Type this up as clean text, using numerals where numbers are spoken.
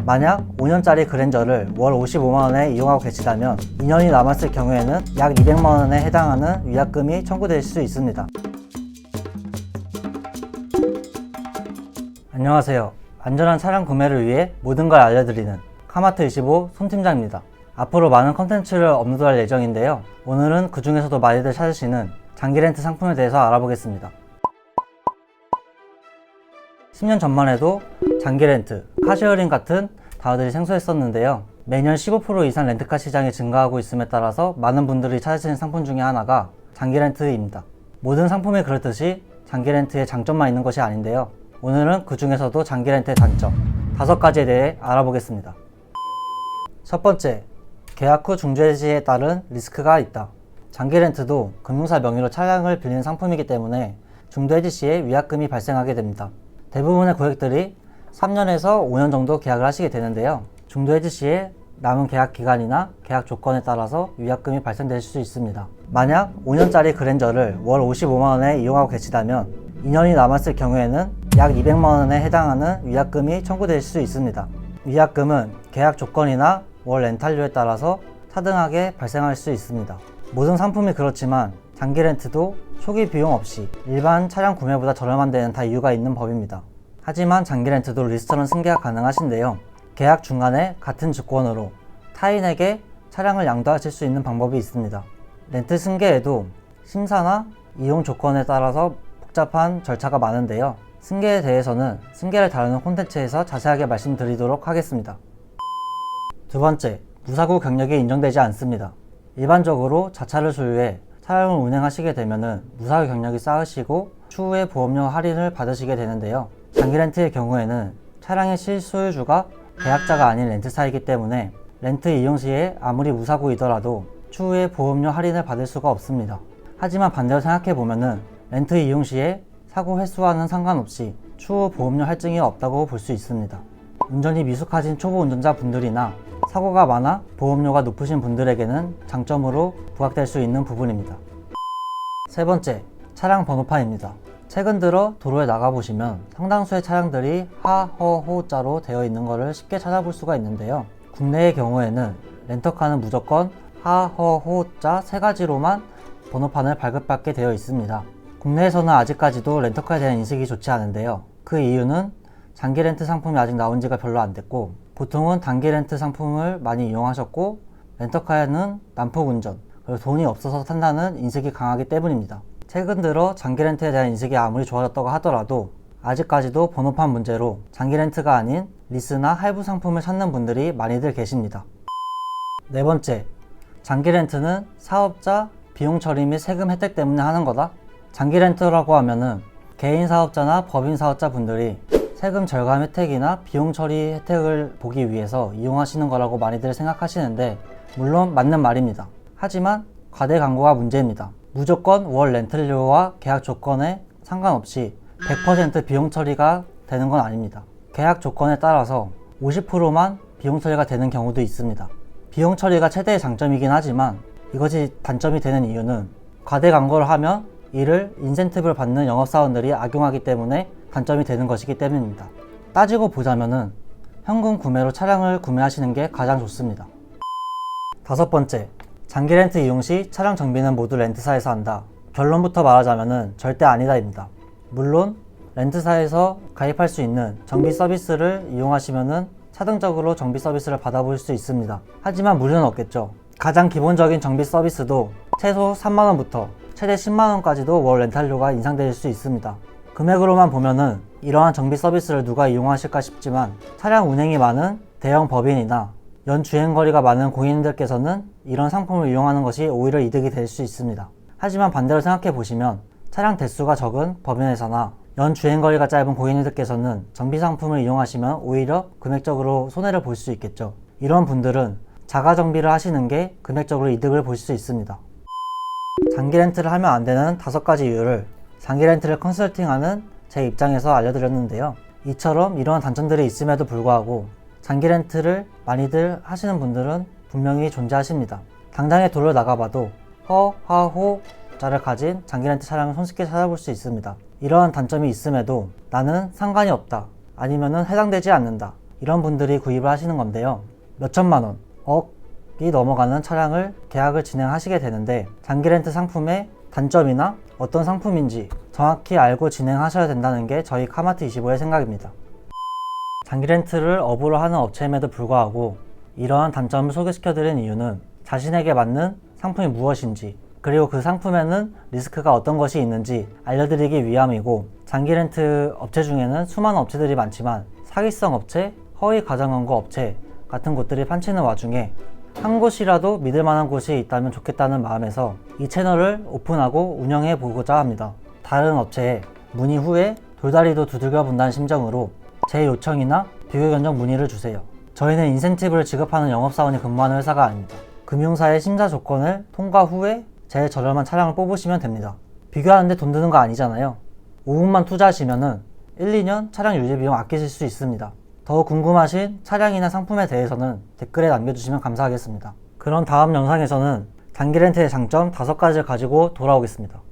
만약 5년짜리 그랜저를 월 55만원에 이용하고 계시다면 2년이 남았을 경우에는 약 200만원에 해당하는 위약금이 청구될 수 있습니다. 안녕하세요. 안전한 차량 구매를 위해 모든 걸 알려드리는 카마트25 손팀장입니다. 앞으로 많은 컨텐츠를 업로드할 예정인데요. 오늘은 그 중에서도 많이들 찾으시는 장기 렌트 상품에 대해서 알아보겠습니다. 10년 전만 해도 장기 렌트, 카쉐어링 같은 단어들이 생소했었는데요. 매년 15% 이상 렌트카 시장이 증가하고 있음에 따라서 많은 분들이 찾으시는 상품 중에 하나가 장기 렌트입니다. 모든 상품이 그렇듯이 장기 렌트의 장점만 있는 것이 아닌데요. 오늘은 그 중에서도 장기 렌트의 단점 5가지에 대해 알아보겠습니다. 첫 번째, 계약 후 중도해 지에 따른 리스크가 있다. 장기 렌트도 금융사 명의로 차량을 빌리는 상품이기 때문에 중도해지 시에 위약금이 발생하게 됩니다. 대부분의 고객들이 3년에서 5년 정도 계약을 하시게 되는데요. 중도해지 시에 남은 계약 기간이나 계약 조건에 따라서 위약금이 발생될 수 있습니다. 만약 5년짜리 그랜저를 월 55만원에 이용하고 계시다면 2년이 남았을 경우에는 약 200만원에 해당하는 위약금이 청구될 수 있습니다. 위약금은 계약 조건이나 월 렌탈료에 따라서 차등하게 발생할 수 있습니다. 모든 상품이 그렇지만 장기 렌트도 초기 비용 없이 일반 차량 구매보다 저렴한 데는 다 이유가 있는 법입니다. 하지만 장기 렌트도 리스트런 승계가 가능하신데요. 계약 중간에 같은 조건으로 타인에게 차량을 양도하실 수 있는 방법이 있습니다. 렌트 승계에도 심사나 이용 조건에 따라서 복잡한 절차가 많은데요. 승계에 대해서는 승계를 다루는 콘텐츠에서 자세하게 말씀드리도록 하겠습니다. 두 번째, 무사고 경력이 인정되지 않습니다. 일반적으로 자차를 소유해 차량을 운행하시게 되면 무사고 경력이 쌓으시고 추후에 보험료 할인을 받으시게 되는데요. 장기 렌트의 경우에는 차량의 실소유주가 계약자가 아닌 렌트사이기 때문에 렌트 이용 시에 아무리 무사고이더라도 추후에 보험료 할인을 받을 수가 없습니다. 하지만 반대로 생각해보면 렌트 이용 시에 사고 횟수와는 상관없이 추후 보험료 할증이 없다고 볼 수 있습니다. 운전이 미숙하신 초보 운전자 분들이나 사고가 많아 보험료가 높으신 분들에게는 장점으로 부각될 수 있는 부분입니다. 세 번째, 차량 번호판입니다. 최근 들어 도로에 나가보시면 상당수의 차량들이 하허호자로 되어 있는 것을 쉽게 찾아볼 수가 있는데요. 국내의 경우에는 렌터카는 무조건 하허호자 3가지로만 번호판을 발급받게 되어 있습니다. 국내에서는 아직까지도 렌터카에 대한 인식이 좋지 않은데요. 그 이유는 장기 렌트 상품이 아직 나온 지가 별로 안 됐고 보통은 단기 렌트 상품을 많이 이용하셨고 렌터카에는 난폭 운전, 그리고 돈이 없어서 탄다는 인식이 강하기 때문입니다. 최근 들어 장기 렌트에 대한 인식이 아무리 좋아졌다고 하더라도 아직까지도 번호판 문제로 장기 렌트가 아닌 리스나 할부 상품을 찾는 분들이 많이들 계십니다. 네 번째, 장기 렌트는 사업자 비용 처리 및 세금 혜택 때문에 하는 거다. 장기 렌트라고 하면은 개인 사업자나 법인 사업자 분들이 세금 절감 혜택이나 비용 처리 혜택을 보기 위해서 이용하시는 거라고 많이들 생각하시는데 물론 맞는 말입니다. 하지만 과대 광고가 문제입니다. 무조건 월 렌탈료와 계약 조건에 상관없이 100% 비용 처리가 되는 건 아닙니다. 계약 조건에 따라서 50%만 비용 처리가 되는 경우도 있습니다. 비용 처리가 최대의 장점이긴 하지만 이것이 단점이 되는 이유는 과대 광고를 하면 이를 인센티브를 받는 영업사원들이 악용하기 때문에 단점이 되는 것이기 때문입니다. 따지고 보자면은 현금 구매로 차량을 구매하시는 게 가장 좋습니다. 다섯 번째, 장기 렌트 이용 시 차량 정비는 모두 렌트사에서 한다. 결론부터 말하자면은 절대 아니다입니다. 물론 렌트사에서 가입할 수 있는 정비 서비스를 이용하시면은 차등적으로 정비 서비스를 받아볼 수 있습니다. 하지만 무료는 없겠죠. 가장 기본적인 정비 서비스도 최소 3만원부터 최대 10만원까지도 월 렌탈료가 인상될 수 있습니다. 금액으로만 보면은 이러한 정비 서비스를 누가 이용하실까 싶지만 차량 운행이 많은 대형 법인이나 연 주행거리가 많은 고객님들께서는 이런 상품을 이용하는 것이 오히려 이득이 될 수 있습니다. 하지만 반대로 생각해 보시면 차량 대수가 적은 법인에서나 연 주행거리가 짧은 고객님들께서는 정비 상품을 이용하시면 오히려 금액적으로 손해를 볼 수 있겠죠. 이런 분들은 자가 정비를 하시는 게 금액적으로 이득을 볼 수 있습니다. 장기 렌트를 하면 안 되는 5가지 이유를 장기 렌트를 컨설팅하는 제 입장에서 알려드렸는데요. 이처럼 이러한 단점들이 있음에도 불구하고 장기 렌트를 많이들 하시는 분들은 분명히 존재하십니다. 당장에 도로를 나가봐도 허하호자를 가진 장기 렌트 차량을 손쉽게 찾아볼 수 있습니다. 이러한 단점이 있음에도 나는 상관이 없다, 아니면은 해당되지 않는다, 이런 분들이 구입을 하시는 건데요. 몇 천만 원, 억이 넘어가는 차량을 계약을 진행하시게 되는데 장기 렌트 상품의 단점이나 어떤 상품인지 정확히 알고 진행하셔야 된다는 게 저희 카마트25의 생각입니다. 장기 렌트를 업으로 하는 업체임에도 불구하고 이러한 단점을 소개시켜드린 이유는 자신에게 맞는 상품이 무엇인지, 그리고 그 상품에는 리스크가 어떤 것이 있는지 알려드리기 위함이고, 장기 렌트 업체 중에는 수많은 업체들이 많지만 사기성 업체, 허위 가전 광고 업체 같은 곳들이 판치는 와중에 한 곳이라도 믿을 만한 곳이 있다면 좋겠다는 마음에서 이 채널을 오픈하고 운영해 보고자 합니다. 다른 업체에 문의 후에 돌다리도 두들겨 본다는 심정으로 제 요청이나 비교 견적 문의를 주세요. 저희는 인센티브를 지급하는 영업사원이 근무하는 회사가 아닙니다. 금융사의 심사 조건을 통과 후에 제일 저렴한 차량을 뽑으시면 됩니다. 비교하는데 돈 드는 거 아니잖아요. 5분만 투자하시면은 1, 2년 차량 유지 비용 아끼실 수 있습니다. 더 궁금하신 차량이나 상품에 대해서는 댓글에 남겨주시면 감사하겠습니다. 그럼 다음 영상에서는 장기 렌트의 장점 5가지를 가지고 돌아오겠습니다.